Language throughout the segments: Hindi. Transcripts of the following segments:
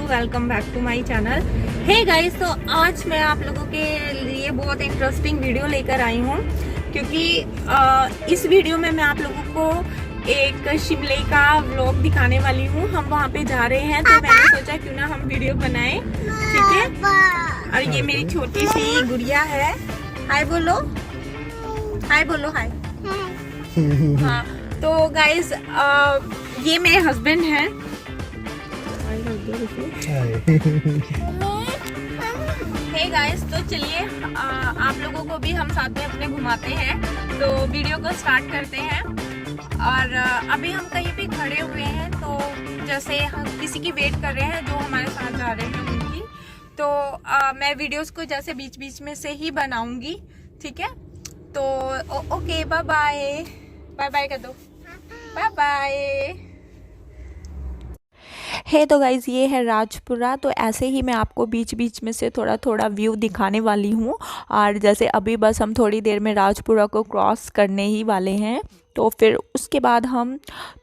Welcome back to my channel. Hey guys, तो आज मैं आप लोगों के लिए बहुत इंटरेस्टिंग वीडियो लेकर आई हूँ, क्योंकि इस वीडियो में मैं आप लोगों को एक शिमले का व्लॉग दिखाने वाली हूँ। हम वहाँ पे जा रहे हैं, तो मैंने सोचा क्यों ना हम वीडियो बनाएं, ठीक है। और ये मेरी छोटी सी गुड़िया है। हाय बोलो, हाय बोलो, हाय। हाँ, तो गाइस ये मेरे हस्बैंड हैं। हे गाइस, तो चलिए आप लोगों को भी हम साथ में अपने घुमाते हैं, तो वीडियो को स्टार्ट करते हैं। और अभी हम कहीं पे खड़े हुए हैं, तो जैसे हम किसी की वेट कर रहे हैं जो हमारे साथ जा रहे हैं उनकी, तो मैं वीडियोस को जैसे बीच बीच में से ही बनाऊंगी, ठीक है। तो okay, bye bye, bye bye कर दो, बाय बाय। है तो गाइज़, ये है राजपुरा। तो ऐसे ही मैं आपको बीच बीच में से थोड़ा थोड़ा व्यू दिखाने वाली हूँ। और जैसे अभी बस हम थोड़ी देर में राजपुरा को क्रॉस करने ही वाले हैं, तो फिर उसके बाद हम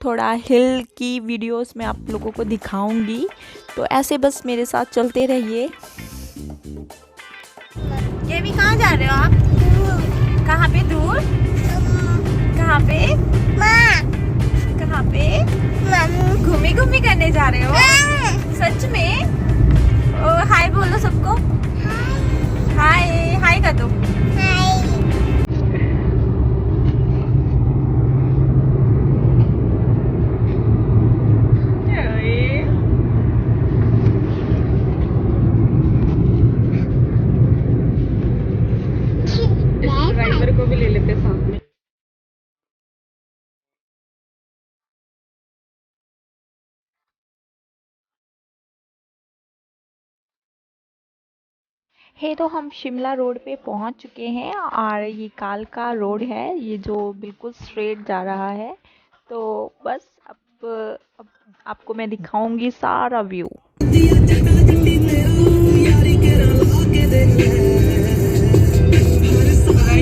थोड़ा हिल की वीडियोस में आप लोगों को दिखाऊंगी। तो ऐसे बस मेरे साथ चलते रहिए। ये भी कहाँ जा रहे हो आप? कहाँ पे? दूर? कहाँ पे? कहाँ पे? घूमी घूमी करने जा रहे हो? सच में? हाय बोलो सबको, हाय हाय कर दो। ड्राइवर को भी ले लेते साथ में। है तो हम शिमला रोड पे पहुंच चुके हैं, और ये कालका रोड है, ये जो बिल्कुल स्ट्रेट जा रहा है। तो बस अब आपको मैं दिखाऊंगी सारा व्यू।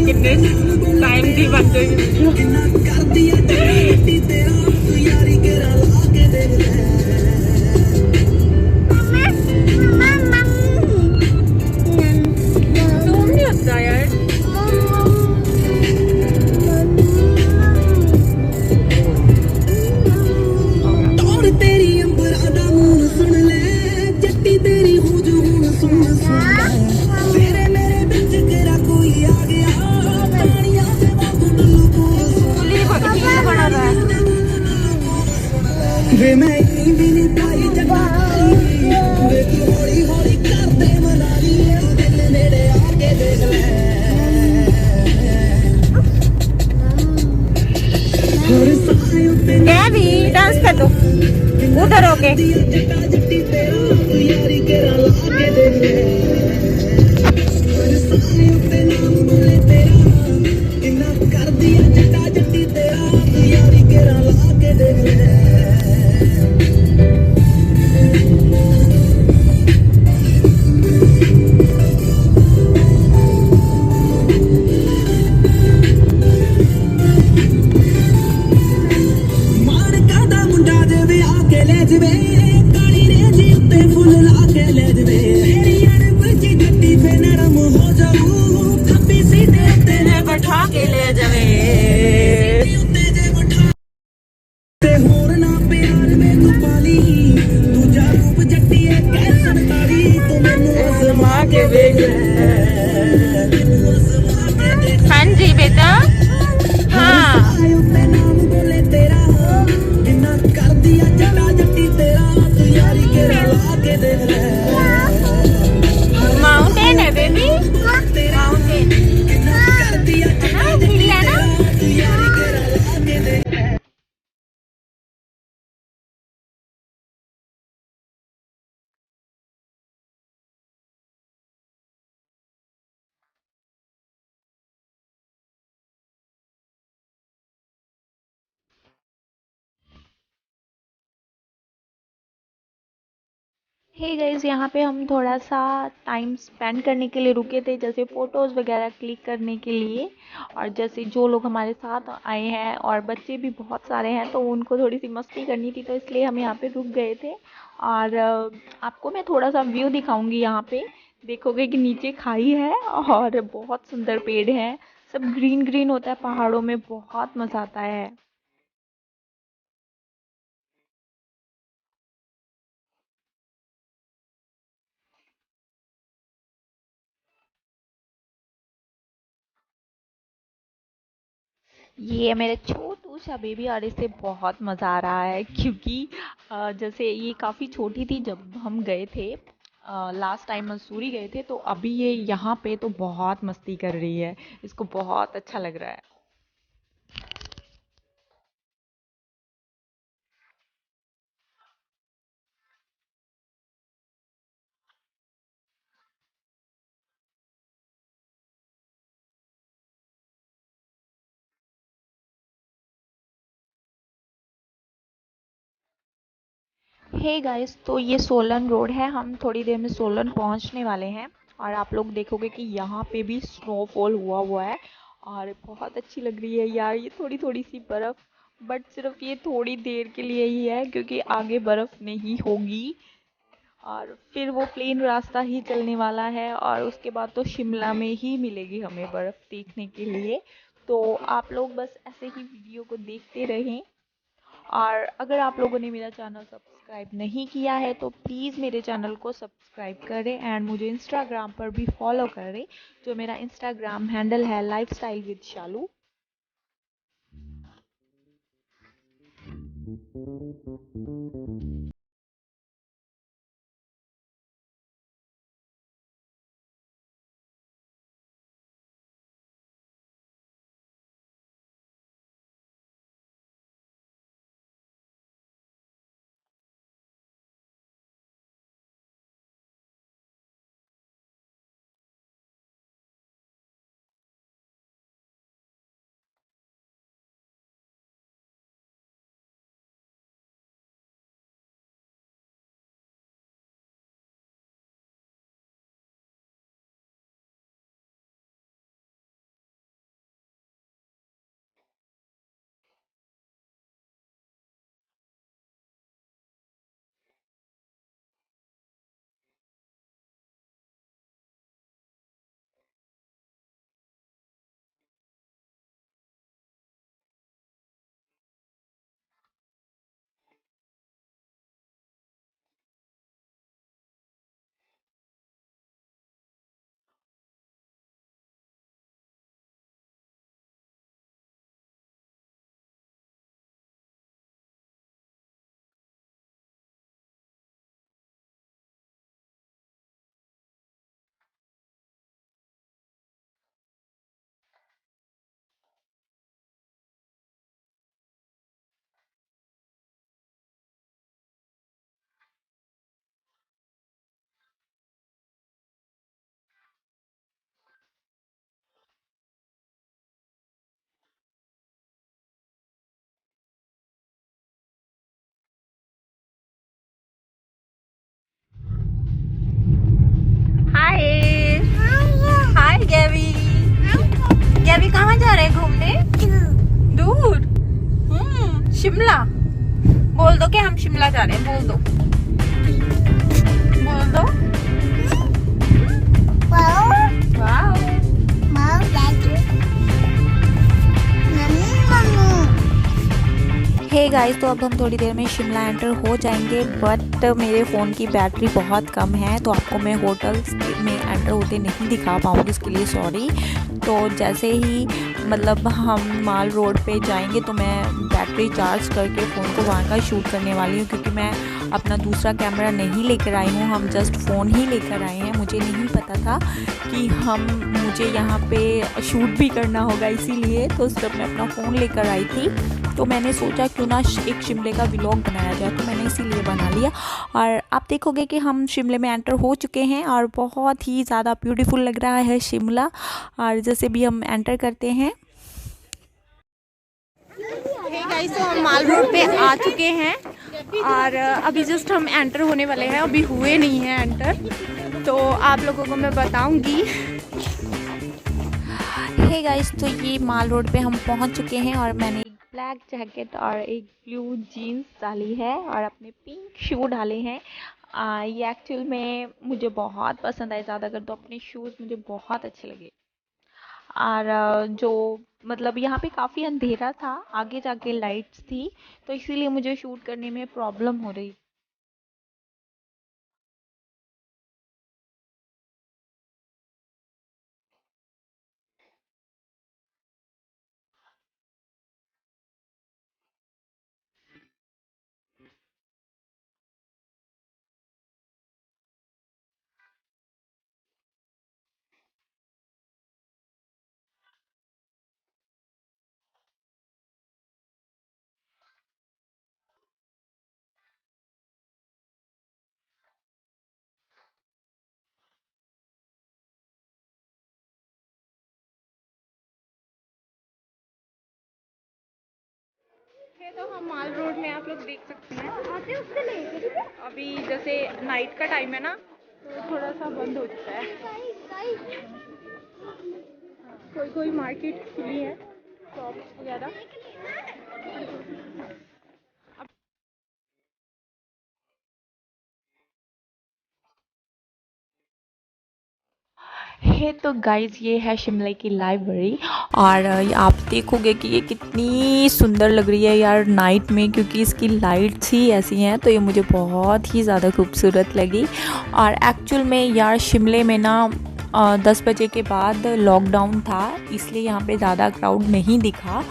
कितने टाइम की बातें। भी डांस कर दो उधर होके। काली रे हाँ जी बेटा, हाँ माउंटेन है बेबी, माउंटेन है ना, हिल है ना। हे गाइस, यहाँ पे हम थोड़ा सा टाइम स्पेंड करने के लिए रुके थे, जैसे फ़ोटोज़ वगैरह क्लिक करने के लिए। और जैसे जो लोग हमारे साथ आए हैं और बच्चे भी बहुत सारे हैं, तो उनको थोड़ी सी मस्ती करनी थी, तो इसलिए हम यहाँ पे रुक गए थे। और आपको मैं थोड़ा सा व्यू दिखाऊंगी। यहाँ पे देखोगे कि नीचे खाई है और बहुत सुंदर पेड़ है, सब ग्रीन ग्रीन होता है पहाड़ों में, बहुत मज़ा आता है। ये है मेरा छोटू सा बेबी और इसे बहुत मज़ा आ रहा है, क्योंकि जैसे ये काफ़ी छोटी थी जब हम गए थे, लास्ट टाइम मसूरी गए थे, तो अभी ये यहाँ पे तो बहुत मस्ती कर रही है, इसको बहुत अच्छा लग रहा है। हे गाइस, तो ये सोलन रोड है, हम थोड़ी देर में सोलन पहुंचने वाले हैं। और आप लोग देखोगे कि यहाँ पे भी स्नोफॉल हुआ हुआ है और बहुत अच्छी लग रही है यार, ये थोड़ी थोड़ी सी बर्फ़। बट सिर्फ ये थोड़ी देर के लिए ही है, क्योंकि आगे बर्फ़ नहीं होगी और फिर वो प्लेन रास्ता ही चलने वाला है, और उसके बाद तो शिमला में ही मिलेगी हमें बर्फ़ देखने के लिए। तो आप लोग बस ऐसे ही वीडियो को देखते रहें। और अगर आप लोगों ने मेरा चैनल सब्सक्राइब नहीं किया है, तो प्लीज़ मेरे चैनल को सब्सक्राइब करें एंड मुझे इंस्टाग्राम पर भी फॉलो करें, जो मेरा इंस्टाग्राम हैंडल है लाइफस्टाइल विद शालू। हाय हाय गैवी, गैवी कहाँ जा रहे हैं घूमने? दूर। शिमला। बोल दो कि हम शिमला जा रहे हैं, बोल दो, बोल दो। वाओ। हे गाइस, तो अब हम थोड़ी देर में शिमला एंटर हो जाएंगे, बट मेरे फ़ोन की बैटरी बहुत कम है तो आपको मैं होटल में एंटर होते नहीं दिखा पाऊँगी, इसके लिए सॉरी। तो जैसे ही मतलब हम माल रोड पे जाएंगे तो मैं बैटरी चार्ज करके फ़ोन को वहाँ का शूट करने वाली हूँ, क्योंकि मैं अपना दूसरा कैमरा नहीं लेकर आई हूँ, हम जस्ट फ़ोन ही लेकर आए हैं। मुझे नहीं पता था कि मुझे यहाँ पे शूट भी करना होगा, इसीलिए तो सिर्फ मैं अपना फ़ोन लेकर आई थी। तो मैंने सोचा क्यों ना एक शिमले का व्लॉग बनाया जाए, तो मैंने इसीलिए बना लिया। और आप देखोगे कि हम शिमले में एंटर हो चुके हैं और बहुत ही ज़्यादा ब्यूटीफुल लग रहा है शिमला। और जैसे भी हम एंटर करते हैं, हे गाइस, तो हम माल रोड पे आ चुके हैं और अभी जस्ट हम एंटर होने वाले हैं, अभी हुए नहीं हैं एंटर, तो आप लोगों को मैं बताऊंगी। हे गाइस, तो ये माल रोड पे हम पहुंच चुके हैं और मैंने एक ब्लैक जैकेट और एक ब्लू जीन्स डाली है और अपने पिंक शू डाले हैं। ये एक्चुअल में मुझे बहुत पसंद आए, ज़्यादा कर तो अपने शूज़ मुझे बहुत अच्छे लगे। और जो मतलब यहाँ पे काफ़ी अंधेरा था, आगे जाके लाइट्स थी, तो इसीलिए मुझे शूट करने में प्रॉब्लम हो रही। है तो हम माल रोड में आप लोग देख सकते हैं, आते उससे लेके अभी जैसे नाइट का टाइम है ना, तो थोड़ा सा बंद हो चुका है। कोई कोई मार्केट खुली है, शॉप्स वगैरह। है तो गाइज, ये है शिमला की लाइब्रेरी और आप देखोगे कि ये कितनी सुंदर लग रही है यार नाइट में, क्योंकि इसकी लाइट्स ही ऐसी हैं, तो ये मुझे बहुत ही ज़्यादा खूबसूरत लगी। और एक्चुअल में यार शिमले में ना 10 बजे के बाद लॉकडाउन था, इसलिए यहाँ पे ज़्यादा क्राउड नहीं दिखा।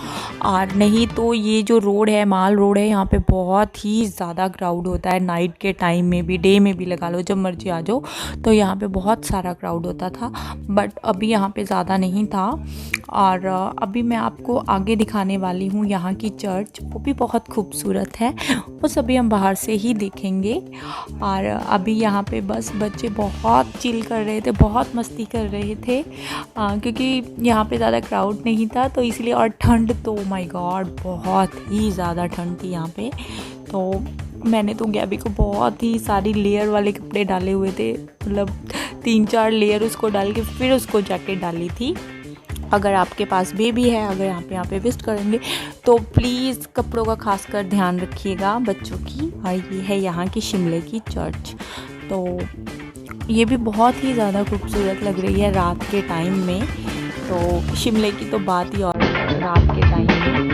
और नहीं तो ये जो रोड है, माल रोड है, यहाँ पे बहुत ही ज़्यादा क्राउड होता है नाइट के टाइम में भी, डे में भी लगा लो, जब मर्जी आ जाओ, तो यहाँ पे बहुत सारा क्राउड होता था। बट अभी यहाँ पे ज़्यादा नहीं था। और अभी मैं आपको आगे दिखाने वाली हूँ यहाँ की चर्च, वो भी बहुत खूबसूरत है, वो सभी हम बाहर से ही देखेंगे। और अभी यहाँ पे बस बच्चे बहुत चिल कर रहे थे, बहुत मस्ती कर रहे थे, क्योंकि यहाँ पे ज़्यादा क्राउड नहीं था, तो इसलिए। और ठंड तो माय गॉड, बहुत ही ज़्यादा ठंड थी यहाँ पे। तो मैंने तो गैबी को बहुत ही सारी लेयर वाले कपड़े डाले हुए थे, मतलब 3-4 लेयर उसको डाल के फिर उसको जैकेट डाली थी। अगर आपके पास बेबी है, अगर यहाँ पे विजिट करेंगे, तो प्लीज़ कपड़ों का खासकर ध्यान रखिएगा बच्चों की। और ये है यहाँ की शिमले की चर्च, तो ये भी बहुत ही ज़्यादा खूबसूरत लग रही है रात के टाइम में। तो शिमले की तो बात ही और है रात के टाइम में।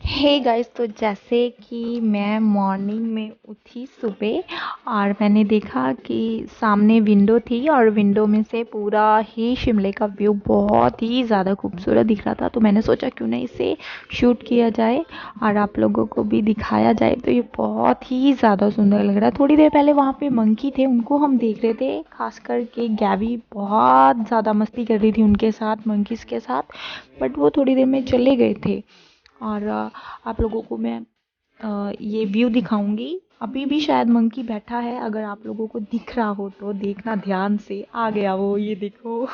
हे गाइस, तो जैसे कि मैं मॉर्निंग में उठी सुबह और मैंने देखा कि सामने विंडो थी और विंडो में से पूरा ही शिमले का व्यू बहुत ही ज़्यादा खूबसूरत दिख रहा था, तो मैंने सोचा क्यों ना इसे शूट किया जाए और आप लोगों को भी दिखाया जाए। तो ये बहुत ही ज़्यादा सुंदर लग रहा है। थोड़ी देर पहले वहाँ पे मंकी थे, उनको हम देख रहे थे, खास करके गैबी बहुत ज़्यादा मस्ती कर रही थी उनके साथ, मंकीज़ के साथ, बट वो थोड़ी देर में चले गए थे। और आप लोगों को मैं ये व्यू दिखाऊंगी। अभी भी शायद मंकी बैठा है, अगर आप लोगों को दिख रहा हो तो देखना ध्यान से। आ गया वो, ये देखो।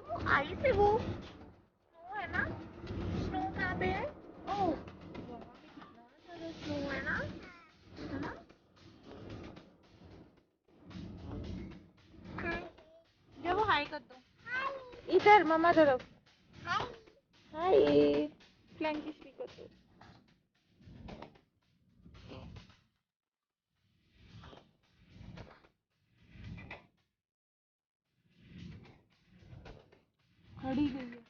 वो आई से वो स्नो है ना, स्नो कहाँ पे है? ओह वहाँ पे कितना सारा स्नो है ना, है ना? जब वो हाई कर दो इधर मम्मा तरफ। हाय फ्लैंक किस भी कर दो। खड़ी गई है।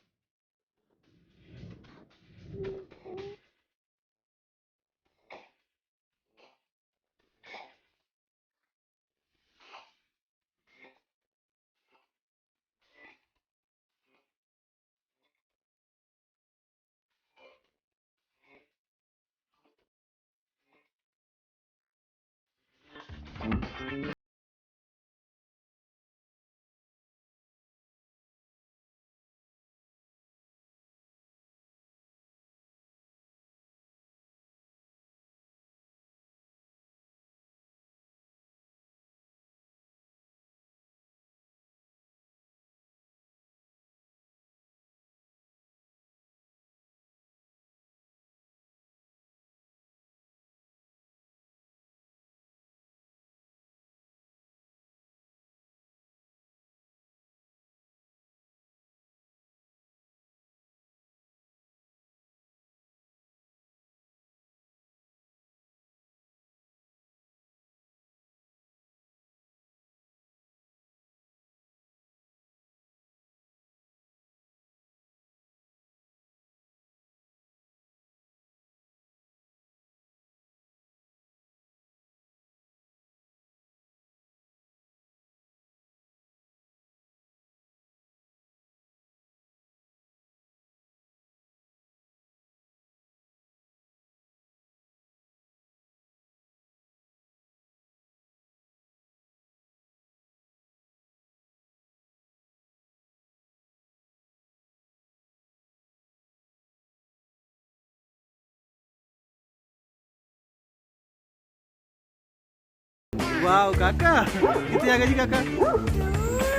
वाह काका, कितने आ गए जी काका?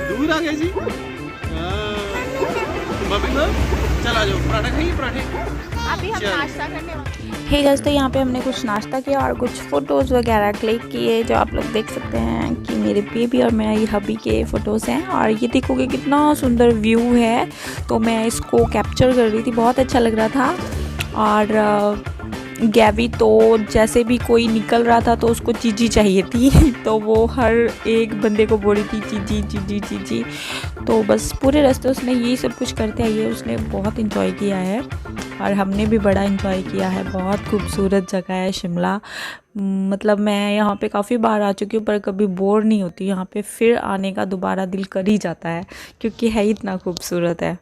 दूर आ गए जी। मम्मी को चला जाओ, पराठा खाइए पराठे। अभी हम नाश्ता करने वाले। हे गाइस, तो यहाँ पे हमने कुछ नाश्ता किया और कुछ फ़ोटोज़ वगैरह क्लिक किए, जो आप लोग देख सकते हैं कि मेरे बेबी और मेरी हबी के फ़ोटोज़ हैं। और ये देखोगे कितना सुंदर व्यू है, तो मैं इसको कैप्चर कर रही थी, बहुत अच्छा लग रहा था। और गैवी तो जैसे भी कोई निकल रहा था तो उसको चीजी चाहिए थी तो वो हर एक बंदे को बोल रही थी चीजी चीजी चीजी। तो बस पूरे रास्ते उसने यही सब कुछ करते आइए, उसने बहुत इंजॉय किया है और हमने भी बड़ा इंजॉय किया है। बहुत खूबसूरत जगह है शिमला, मतलब मैं यहाँ पे काफ़ी बार आ चुकी हूँ पर कभी बोर नहीं होती यहाँ पे, फिर आने का दोबारा दिल कर ही जाता है क्योंकि है इतना खूबसूरत है।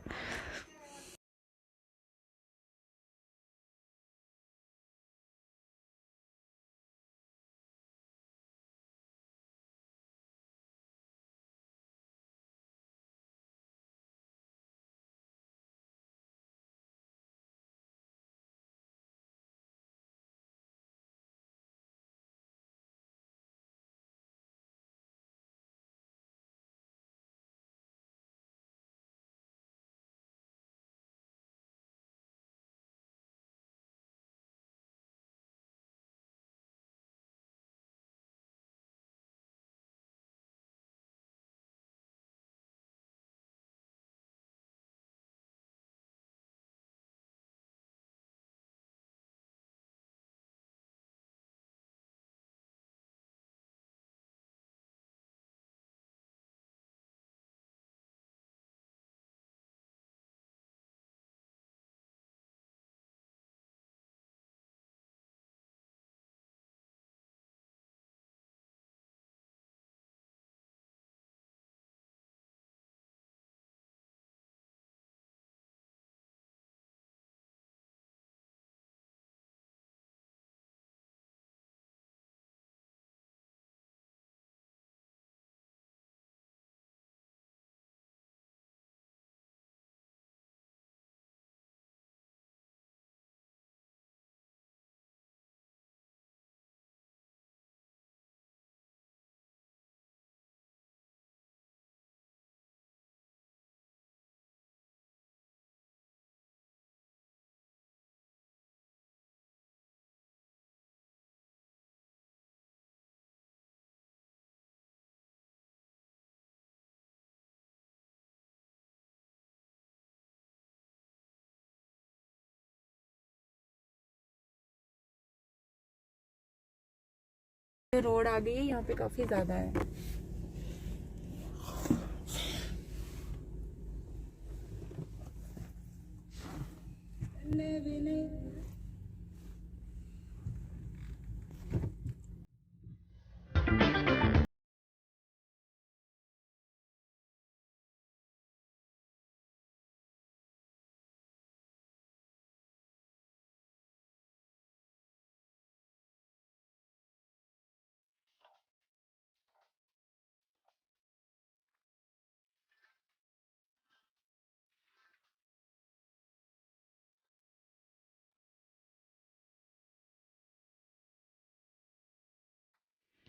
रोड आ गई है, यहाँ पे काफी ज्यादा है।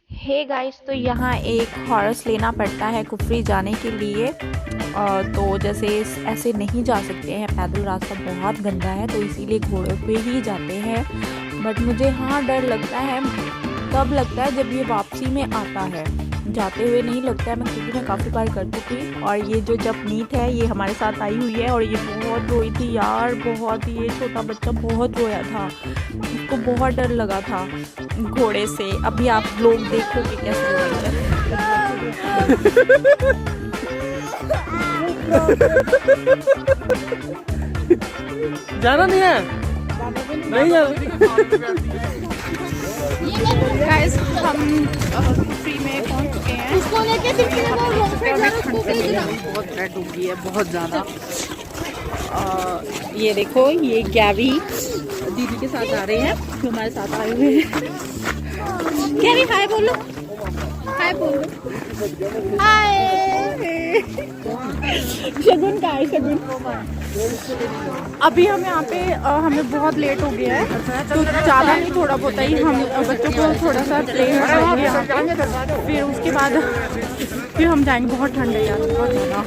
हे गाइस, तो यहाँ एक हॉर्स लेना पड़ता है कुफरी जाने के लिए। तो जैसे ऐसे नहीं जा सकते हैं, पैदल रास्ता बहुत गंदा है, तो इसीलिए घोड़े पे ही जाते हैं। बट मुझे हाँ डर लगता है, तब लगता है जब ये वापसी में आता है, जाते हुए नहीं लगता है मैं, क्योंकि मैं काफ़ी बार कर चुकी। और ये जो जपनीत है ये हमारे साथ आई हुई है और ये बहुत रोई थी यार, बहुत। ये छोटा बच्चा बहुत रोया था, उसको बहुत डर लगा था घोड़े से। अभी आप लोग देखोगे कैसे रोएगा। जाना नहीं है, नहीं जाना। गाइस, हम फ्री में पहुंच चुके हैं। उसको लेके बहुत रेड हो गई है, बहुत ज़्यादा। ये देखो, ये गैवी दीदी के साथ आ रहे हैं, जो हमारे साथ आए हुए हैं। गैवी हाय बोलो, हाय बोल दो। हाय शगुन का है शगुन। अभी हम यहाँ पे हमें बहुत लेट हो गया है, तो ज़्यादा नहीं थोड़ा बहुत ही हम बच्चों को थोड़ा सा प्ले करेंगे यहाँ पे, फिर उसके बाद फिर हम जाएंगे। बहुत ठंड है यार, बहुत ज़्यादा।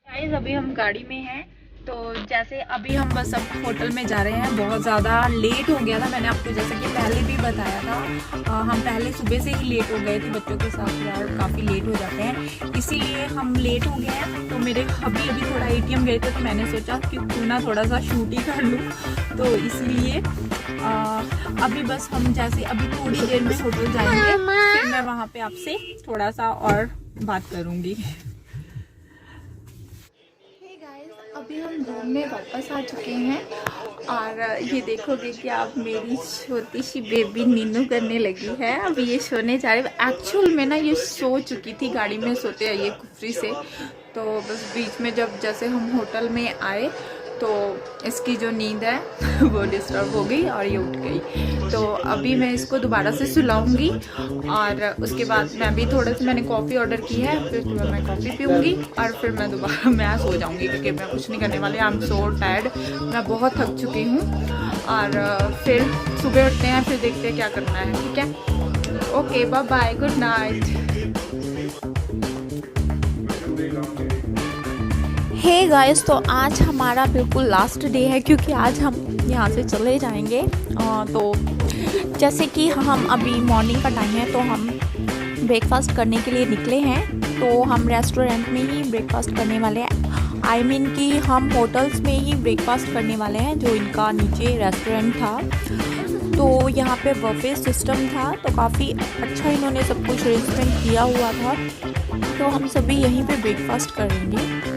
गाइस अभी हम गाड़ी में हैं, तो जैसे अभी हम बस अब होटल में जा रहे हैं। बहुत ज़्यादा लेट हो गया था, मैंने आपको जैसे कि पहले भी बताया था। हम पहले सुबह से ही लेट हो गए थे बच्चों के साथ, यार काफ़ी लेट हो जाते हैं, इसीलिए हम लेट हो गए हैं। तो मेरे अभी अभी थोड़ा एटीएम गए थे, तो मैंने सोचा कि क्यों ना थोड़ा सा शूट ही कर लूँ, तो इसलिए अभी बस हम जैसे अभी थोड़ी देर में होटल जाएंगे, फिर मैं वहाँ पे आपसे थोड़ा सा और बात करूँगी। गाइस अभी हम रूम में वापस आ चुके हैं और ये देखोगे कि आप मेरी छोटी सी बेबी नीनू करने लगी है। अभी ये सोने जा रही है। एक्चुअल में ना ये सो चुकी थी गाड़ी में सोते ये कुफरी से, तो बस बीच में जब जैसे हम होटल में आए तो इसकी जो नींद है वो डिस्टर्ब हो गई और ये उठ गई। तो अभी मैं इसको दोबारा से सुलाऊंगी और उसके बाद मैं भी थोड़ा सा मैंने कॉफ़ी ऑर्डर की है, फिर मैं कॉफ़ी पीऊँगी और फिर मैं दोबारा मैं सो जाऊँगी, क्योंकि मैं कुछ नहीं करने वाली। आई एम सो टायर्ड, मैं बहुत थक चुकी हूँ। और फिर सुबह उठते हैं, फिर देखते हैं क्या करना है। ठीक है, okay, bye bye, good night. Hey guys, तो आज हमारा बिल्कुल लास्ट डे है, क्योंकि आज हम यहाँ से चले जाएंगे। तो जैसे कि हम अभी मॉर्निंग का टाइम है, तो हम ब्रेकफास्ट करने के लिए निकले हैं। तो हम रेस्टोरेंट में ही ब्रेकफास्ट करने वाले हैं। आई मीन कि हम होटल्स में ही ब्रेकफास्ट करने वाले हैं, जो इनका नीचे रेस्टोरेंट था। तो यहाँ पे बफे सिस्टम था, तो काफ़ी अच्छा इन्होंने सब कुछ अरेंजमेंट किया हुआ था। तो हम सभी यहीं पे ब्रेकफास्ट करेंगे।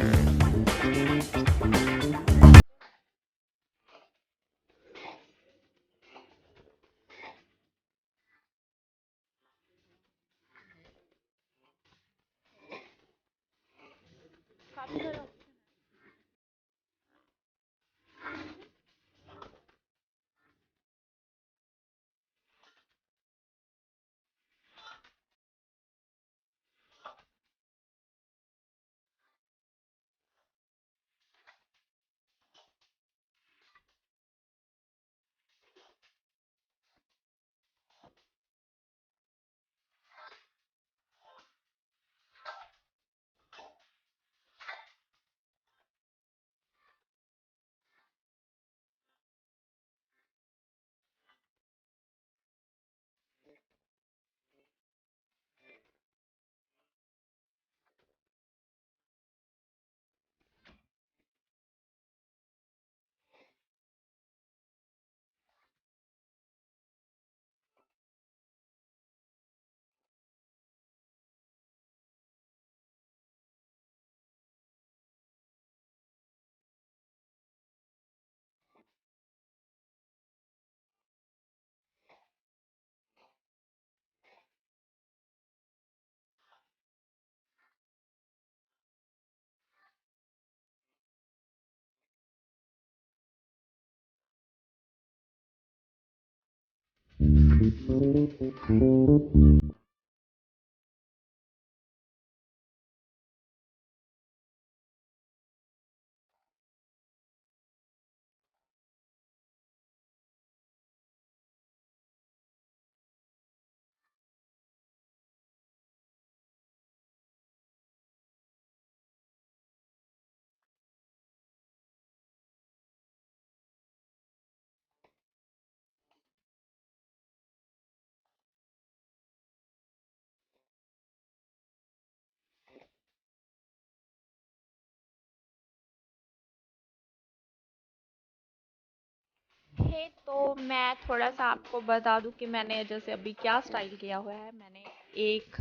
तो मैं थोड़ा सा आपको बता दूं कि मैंने जैसे अभी क्या स्टाइल किया हुआ है। मैंने एक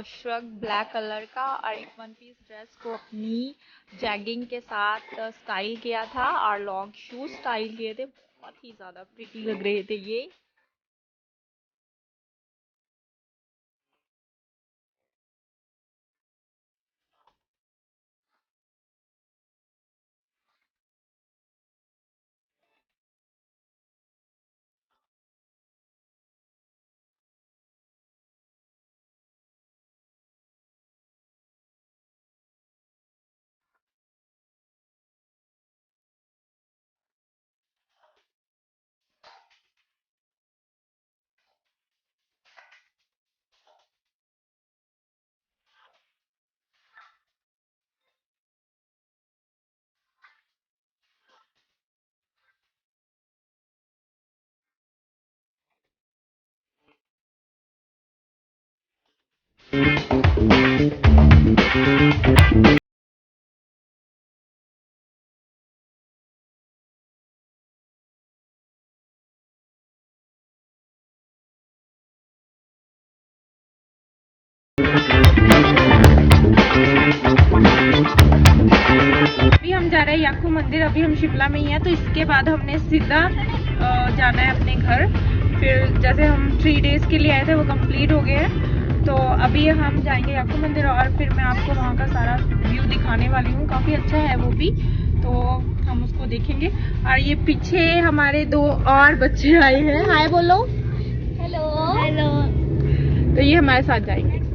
श्रग ब्लैक कलर का और एक वन पीस ड्रेस को अपनी जैगिंग के साथ स्टाइल किया था, और लॉन्ग शूज स्टाइल किए थे। बहुत ही ज़्यादा प्रिटी लग रहे थे ये। अभी हम जा रहे हैं याकू मंदिर। अभी हम शिमला में ही हैं, तो इसके बाद हमने सीधा जाना है अपने घर। फिर जैसे हम 3 डेज के लिए आए थे वो कंप्लीट हो गए हैं, तो अभी हम जाएंगे याकू मंदिर और फिर मैं आपको वहाँ का सारा व्यू दिखाने वाली हूँ। काफ़ी अच्छा है वो भी, तो हम उसको देखेंगे। और ये पीछे हमारे 2 और बच्चे आए हैं। हाय बोलो। Hello hello. तो ये हमारे साथ जाएंगे।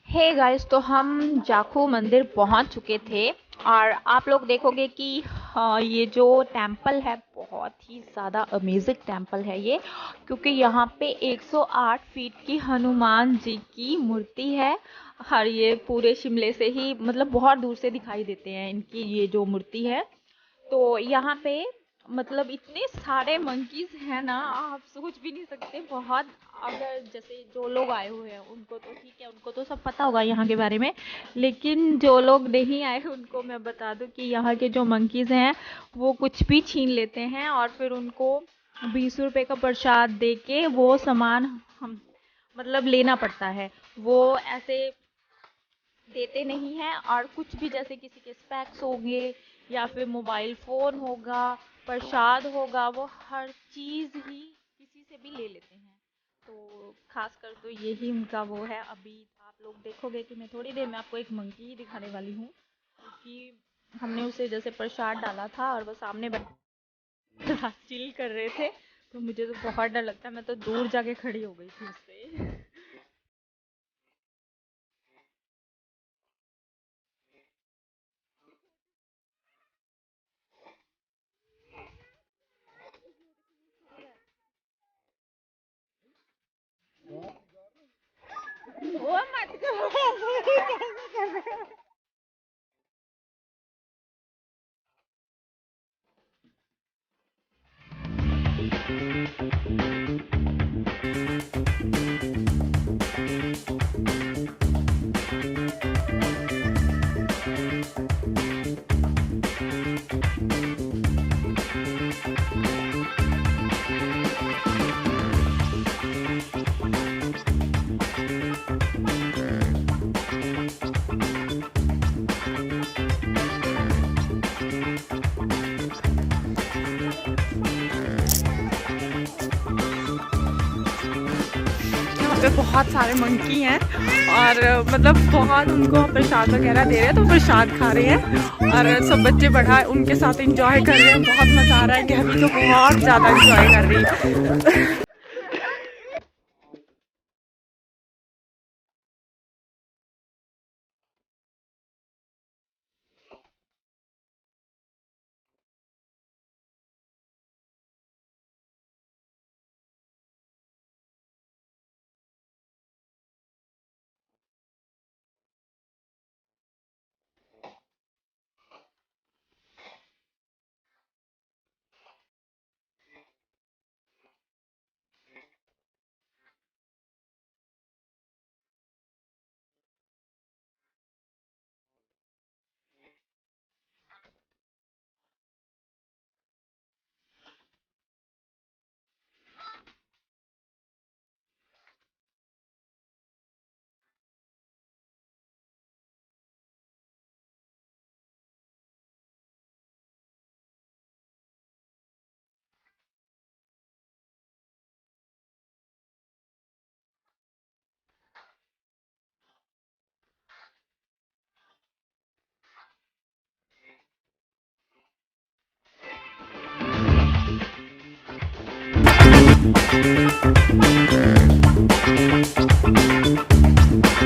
हे गाइस, तो हम जाखू मंदिर पहुंच चुके थे और आप लोग देखोगे कि ये जो टेंपल है बहुत ही ज़्यादा अमेजिंग टेंपल है ये, क्योंकि यहाँ पे 108 फीट की हनुमान जी की मूर्ति है। और ये पूरे शिमले से ही मतलब बहुत दूर से दिखाई देते हैं इनकी ये जो मूर्ति है। तो यहाँ पे मतलब इतने सारे मंकीज हैं ना, आप सोच भी नहीं सकते। बहुत, अगर जैसे जो लोग आए हुए हैं उनको तो ठीक है, उनको तो सब पता होगा यहाँ के बारे में, लेकिन जो लोग नहीं आए उनको मैं बता दूँ कि यहाँ के जो मंकीज हैं वो कुछ भी छीन लेते हैं और फिर उनको 20 रुपए का प्रसाद दे के वो सामान हम मतलब लेना पड़ता है। वो ऐसे देते नहीं हैं। और कुछ भी जैसे किसी के स्पेक्स होंगे या फिर मोबाइल फ़ोन होगा, प्रसाद होगा, वो हर चीज़ ही किसी से भी ले लेते हैं। तो खासकर तो यही उनका वो है। अभी आप लोग देखोगे कि मैं थोड़ी देर में आपको एक मंकी ही दिखाने वाली हूँ, क्योंकि हमने उसे जैसे प्रसाद डाला था और वो सामने बैठ चिल कर रहे थे, तो मुझे तो बहुत डर लगता है। मैं तो दूर जाके खड़ी हो गई थी उससे। वो मत करो कैसे कर रहे हो? पे बहुत सारे मंकी हैं और मतलब बहुत उनको प्रसाद वगैरह दे रहे हैं, तो प्रसाद खा रहे हैं और सब बच्चे बढ़ा उनके साथ एंजॉय कर रहे हैं। बहुत मज़ा आ रहा है। गहवी तो बहुत ज़्यादा एंजॉय कर रही है।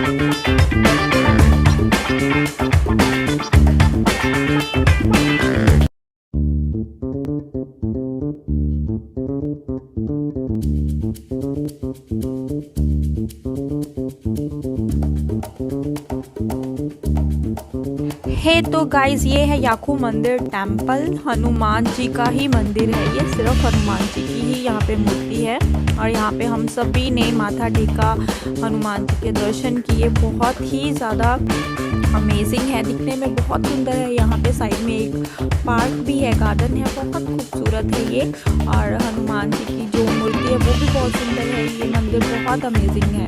Thank you. गाइस ये है याकू मंदिर टेम्पल, हनुमान जी का ही मंदिर है ये, सिर्फ हनुमान जी की ही यहाँ पे मूर्ति है। और यहाँ पे हम सभी ने माथा टेका, हनुमान जी के दर्शन किए। बहुत ही ज़्यादा अमेजिंग है, दिखने में बहुत सुंदर है। यहाँ पे साइड में एक पार्क भी है, गार्डन है, बहुत खूबसूरत है ये। और हनुमान जी की जो मूर्ति है वो भी बहुत सुंदर है। ये मंदिर बहुत अमेजिंग है।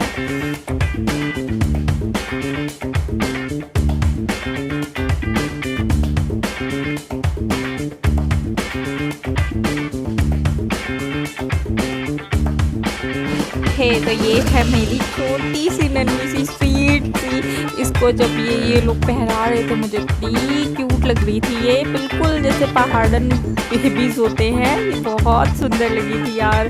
तो ये है मेरी छोटी सी नन्ही सी स्वीट सी, इसको जब ये लोग पहरा रहे थे मुझे इतनी क्यूट लग रही थी। ये बिल्कुल जैसे पहाड़न बेबीज होते हैं, ये बहुत सुंदर लगी थी यार।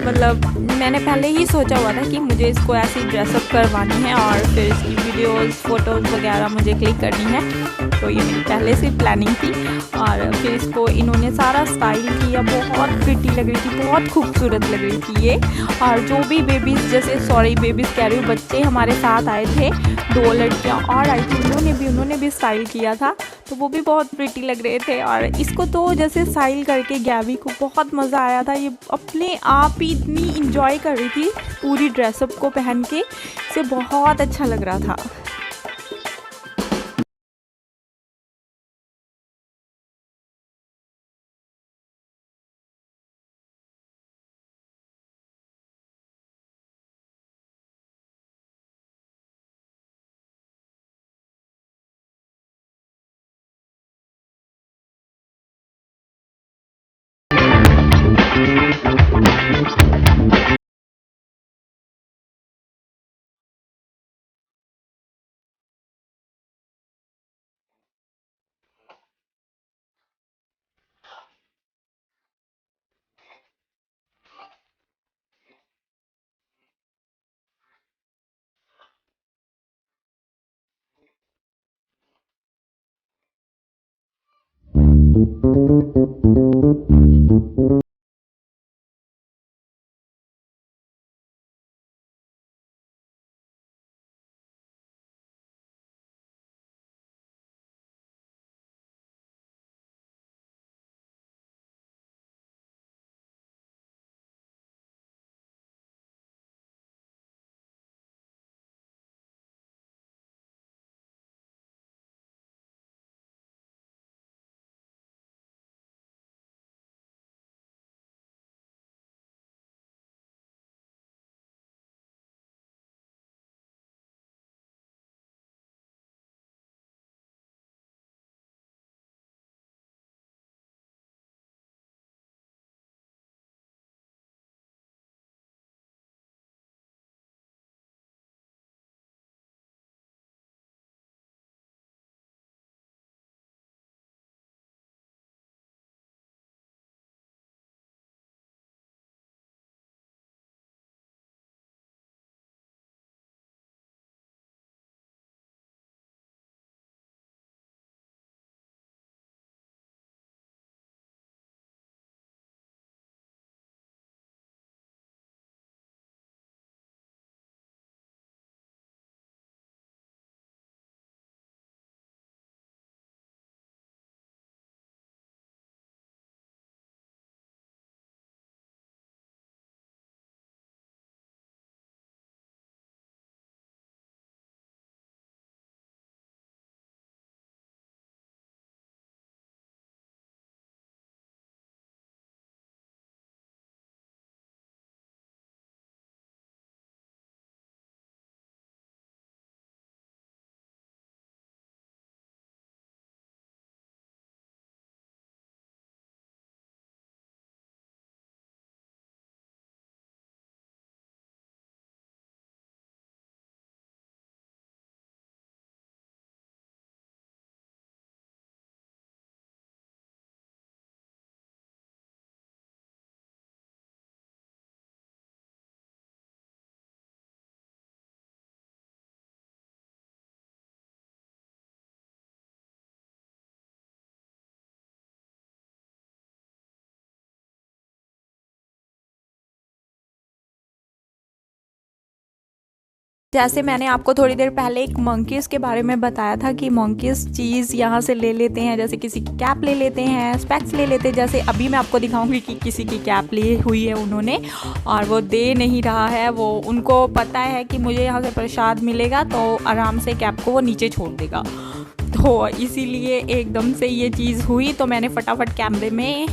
मतलब मैंने पहले ही सोचा हुआ था कि मुझे इसको ऐसी ड्रेसअप करवानी है और फिर इसकी वीडियोस फोटोज़ वगैरह मुझे क्लिक करनी है, तो ये मेरी पहले से प्लानिंग थी। और फिर इसको इन्होंने सारा स्टाइल किया, बहुत प्रिटी लग रही थी, बहुत खूबसूरत लग रही थी ये। और जो भी बेबीज़, जैसे सॉरी बेबीज़ कह रही हूँ, बच्चे हमारे साथ आए थे, 2 लड़कियाँ और आई थी, उन्होंने भी स्टाइल किया था, तो वो भी बहुत प्रिटी लग रहे थे। और इसको तो जैसे स्टाइल करके गैबी को बहुत मज़ा आया था, ये अपने आप ही इतनी इंजॉय कर रही थी पूरी ड्रेसअप को पहन के, इसे बहुत अच्छा लग रहा था। जैसे मैंने आपको थोड़ी देर पहले एक मंकीज़ के बारे में बताया था कि मंकीज़ चीज़ यहाँ से ले लेते हैं, जैसे किसी की कैप ले लेते हैं, स्पेक्स ले लेते हैं। जैसे अभी मैं आपको दिखाऊंगी कि किसी की कैप ली हुई है उन्होंने और वो दे नहीं रहा है। वो उनको पता है कि मुझे यहाँ से प्रसाद मिलेगा तो आराम से कैप को वो नीचे छोड़ देगा, तो इसीलिए एकदम से ये चीज़ हुई। तो मैंने फटाफट कैमरे में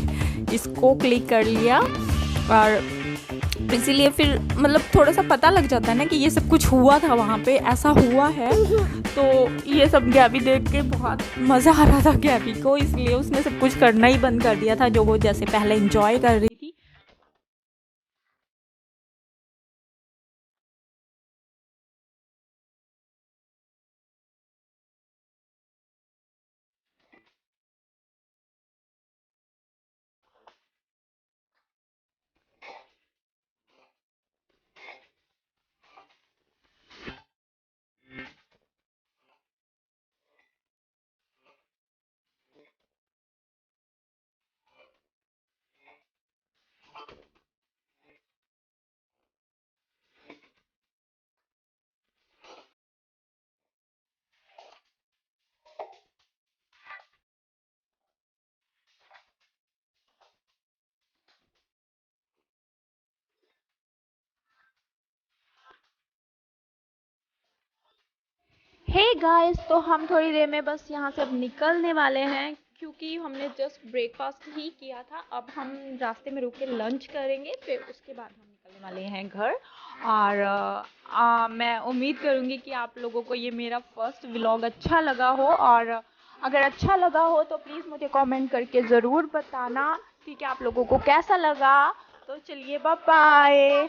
इसको क्लिक कर लिया और इसीलिए फिर मतलब थोड़ा सा पता लग जाता है ना कि ये सब कुछ हुआ था, वहाँ पे ऐसा हुआ है। तो ये सब गैबी देख के बहुत मज़ा आ रहा था गैबी को, इसलिए उसने सब कुछ करना ही बंद कर दिया था जो वो जैसे पहले एंजॉय कर रही थी। हे गाइस, तो हम थोड़ी देर में बस यहाँ से अब निकलने वाले हैं क्योंकि हमने जस्ट ब्रेकफास्ट ही किया था। अब हम रास्ते में रुक के लंच करेंगे, फिर उसके बाद हम निकलने वाले हैं घर। और मैं उम्मीद करूँगी कि आप लोगों को ये मेरा फर्स्ट व्लॉग अच्छा लगा हो, और अगर अच्छा लगा हो तो प्लीज़ मुझे कमेंट करके ज़रूर बताना, ठीक है, आप लोगों को कैसा लगा। तो चलिए, बाय बाय।